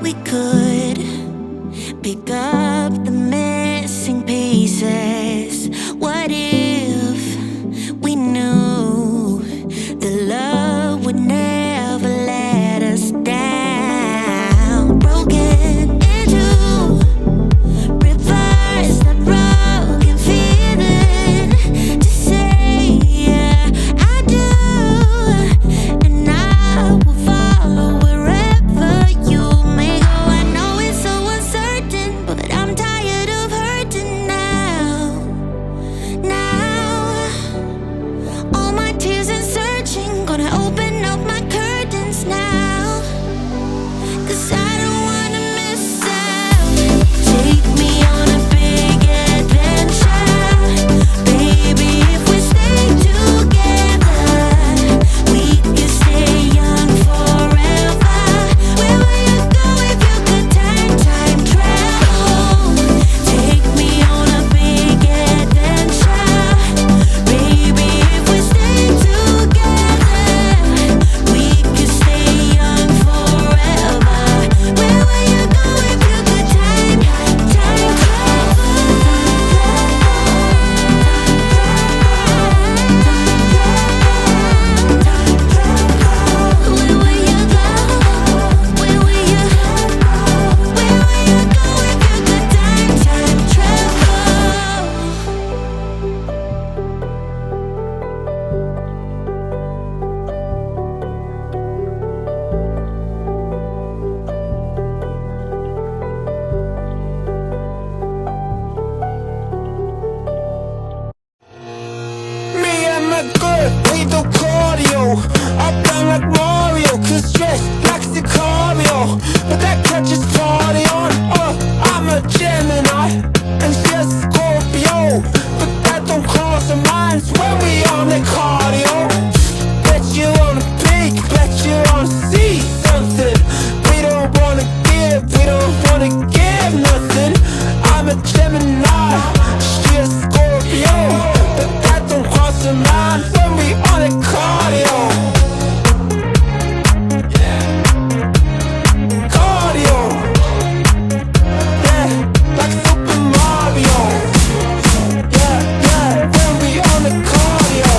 we could pick up the missing pieces. What if we knew the love would never let us down? Broken into reverse that broken feeling to say yeah, I do, and I will follow wherever you may go. I know it's so uncertain, but I'm tired of hurting now. All my tears and searching, gonna open up my curtains now, 'cause I don't wanna miss out. Take me on a big adventure, baby. If we stay together, we can stay young forever. Where will you go if you could time travel? Take me on a big adventure, baby. If we stay together, we can stay young forever. Where will you go if you could time Me and my girl, we do cardio. I run like Mario, cause dressed like Sicario. But that catches party on. I'm a Gemini, and she's a Scorpio. But that don't cross our minds when we on the cardio. Bet you wanna peek, bet you wanna see something. We don't wanna give nothing. I'm a Gemini, she's a Scorpio. But that don't cross our minds when we on the cardio. Cardio. Yeah, like Super Mario. Yeah, when we on the cardio.